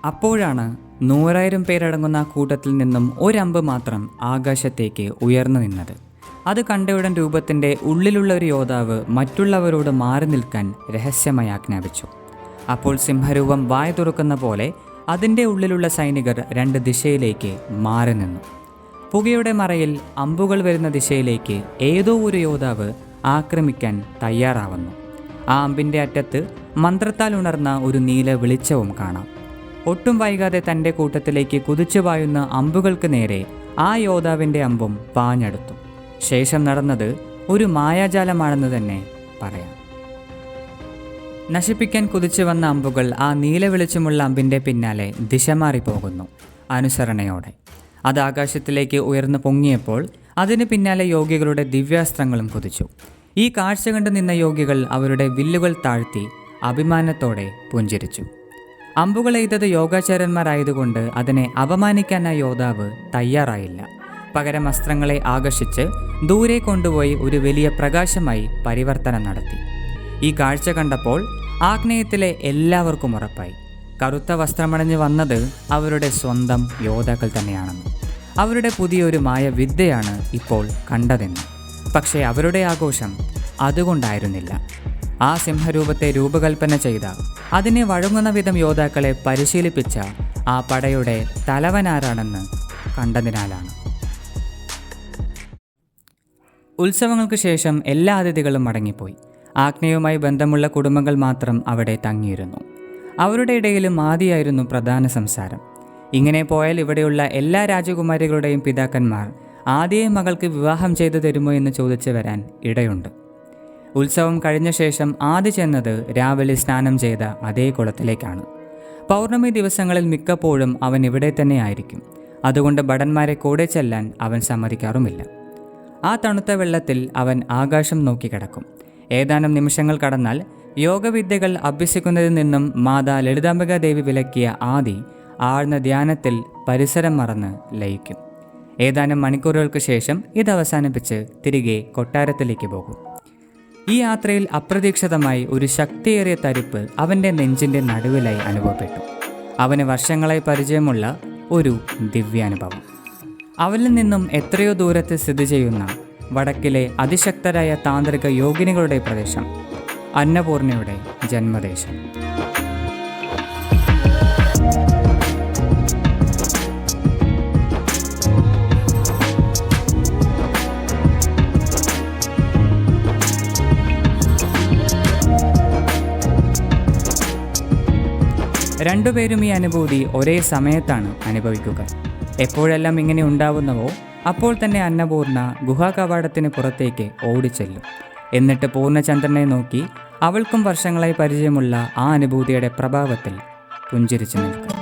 അപ്പോഴാണ് 100,000 പേരടങ്ങുന്ന കൂട്ടത്തിൽ നിന്നും ഒരമ്പ് മാത്രം ആകാശത്തേക്ക് ഉയർന്നു നിന്നത്. അത് കണ്ടയുടൻ രൂപത്തിൻ്റെ ഉള്ളിലുള്ള ഒരു യോദ്ധാവ് മറ്റുള്ളവരോട് മാറി നിൽക്കാൻ രഹസ്യമായി ആജ്ഞാപിച്ചു. അപ്പോൾ സിംഹരൂപം വായ തുറക്കുന്ന പോലെ അതിൻ്റെ ഉള്ളിലുള്ള സൈനികർ 2 ദിശയിലേക്ക് മാറി നിന്നു. പുകയുടെ മറയിൽ അമ്പുകൾ വരുന്ന ദിശയിലേക്ക് ഏതോ ഒരു യോദ്ധാവ് ആക്രമിക്കാൻ തയ്യാറാവുന്നു. ആ അമ്പിൻ്റെ അറ്റത്ത് മന്ത്രത്താൽ ഉണർന്ന ഒരു നീല വെളിച്ചവും കാണാം. ഒട്ടും വൈകാതെ തൻ്റെ കൂട്ടത്തിലേക്ക് കുതിച്ചു പായുന്ന അമ്പുകൾക്ക് നേരെ ആ യോദ്ധാവിൻ്റെ അമ്പും പാഞ്ഞെടുത്തു. ശേഷം നടന്നത് ഒരു മായാജാലമാണെന്ന് തന്നെ പറയാം. നശിപ്പിക്കാൻ കുതിച്ചു വന്ന അമ്പുകൾ ആ നീല വെളിച്ചമുള്ള അമ്പിൻ്റെ പിന്നാലെ ദിശ മാറിപ്പോകുന്നു അനുസരണയോടെ. അത് ആകാശത്തിലേക്ക് ഉയർന്നു പൊങ്ങിയപ്പോൾ അതിന് പിന്നാലെ യോഗികളുടെ ദിവ്യാസ്ത്രങ്ങളും കുതിച്ചു. ഈ കാഴ്ച കണ്ടു നിന്ന യോഗികൾ അവരുടെ വില്ലുകൾ താഴ്ത്തി അഭിമാനത്തോടെ പുഞ്ചിരിച്ചു. അമ്പുകൾ എയ്തത് യോഗാചാര്യന്മാരായതുകൊണ്ട് അതിനെ അപമാനിക്കാൻ ആ യോദ്ധാവ് തയ്യാറായില്ല. പകരം അസ്ത്രങ്ങളെ ആകർഷിച്ച് ദൂരെ കൊണ്ടുപോയി ഒരു വലിയ പ്രകാശമായി പരിവർത്തനം നടത്തി. ഈ കാഴ്ച കണ്ടപ്പോൾ ആഗ്നേയത്തിലെ എല്ലാവർക്കും ഉറപ്പായി കറുത്ത വസ്ത്രമണിഞ്ഞ് വന്നത് അവരുടെ സ്വന്തം യോദ്ധാക്കൾ തന്നെയാണെന്ന്. അവരുടെ പുതിയൊരു മായ വിദ്യയാണ് ഇപ്പോൾ കണ്ടതെന്ന്. പക്ഷേ അവരുടെ ആഘോഷം അതുകൊണ്ടായിരുന്നില്ല. ആ സിംഹരൂപത്തെ രൂപകൽപ്പന ചെയ്ത, അതിനെ വഴങ്ങുന്ന വിധം യോദ്ധാക്കളെ പരിശീലിപ്പിച്ച ആ പടയുടെ തലവനാരാണെന്ന് കണ്ടതിനാലാണ്. ഉത്സവങ്ങൾക്ക് ശേഷം എല്ലാ അതിഥികളും മടങ്ങിപ്പോയി. ആഗ്നേയവുമായി ബന്ധമുള്ള കുടുംബങ്ങൾ മാത്രം അവിടെ തങ്ങിയിരുന്നു. അവരുടെ ഇടയിലും ആദിയായിരുന്നു പ്രധാന സംസാരം. ഇങ്ങനെ പോയാൽ ഇവിടെയുള്ള എല്ലാ രാജകുമാരികളുടെയും പിതാക്കന്മാർ ആദിയെ മകൾക്ക് വിവാഹം ചെയ്തു തരുമോ എന്ന് ചോദിച്ചു വരാൻ ഇടയുണ്ട്. ഉത്സവം കഴിഞ്ഞ ശേഷം ആദി ചെന്നത് രാവിലെ സ്നാനം ചെയ്ത അതേ കുളത്തിലേക്കാണ്. പൗർണമി ദിവസങ്ങളിൽ മിക്കപ്പോഴും അവൻ ഇവിടെ തന്നെ ആയിരിക്കും. അതുകൊണ്ട് ഭടന്മാരെ കൂടെ ചെല്ലാൻ അവൻ സമ്മതിക്കാറുമില്ല. ആ തണുത്ത വെള്ളത്തിൽ അവൻ ആകാശം നോക്കി കിടക്കും. ഏതാനും നിമിഷങ്ങൾ കടന്നാൽ യോഗവിദ്യകൾ അഭ്യസിക്കുന്നതിൽ നിന്നും മാതാ ലളിതാംബിക ദേവി വിലക്കിയ ആദി ആഴ്ന്ന ധ്യാനത്തിൽ പരിസരം മറന്ന് ലയിക്കും. ഏതാനും മണിക്കൂറുകൾക്ക് ശേഷം ഇത് അവസാനിപ്പിച്ച് തിരികെ കൊട്ടാരത്തിലേക്ക് പോകും. ഈ യാത്രയിൽ അപ്രതീക്ഷിതമായി ഒരു ശക്തിയേറിയ തരിപ്പ് അവൻ്റെ നെഞ്ചിൻ്റെ നടുവിലായി അനുഭവപ്പെട്ടു. അവന് വർഷങ്ങളായി പരിചയമുള്ള ഒരു ദിവ്യാനുഭവം. അവനിൽ നിന്നും എത്രയോ ദൂരത്ത് സ്ഥിതി ചെയ്യുന്ന വടക്കിലെ അതിശക്തരായ താന്ത്രിക യോഗിനികളുടെ പ്രദേശം, അന്നപൂർണയുടെ ജന്മദേശം. രണ്ടുപേരും ഈ അനുഭൂതി ഒരേ സമയത്താണ് അനുഭവിക്കുക. എപ്പോഴെല്ലാം ഇങ്ങനെ ഉണ്ടാവുന്നവോ അപ്പോൾ തന്നെ അന്നപൂർണ ഗുഹാകവാടത്തിന് പുറത്തേക്ക് ഓടിച്ചെല്ലും. എന്നിട്ട് പൂർണ്ണചന്ദ്രനെ നോക്കി അവൾക്കും വർഷങ്ങളായി പരിചയമുള്ള ആ അനുഭൂതിയുടെ പ്രഭാവത്തിൽ പുഞ്ചിരിച്ചു നിൽക്കും.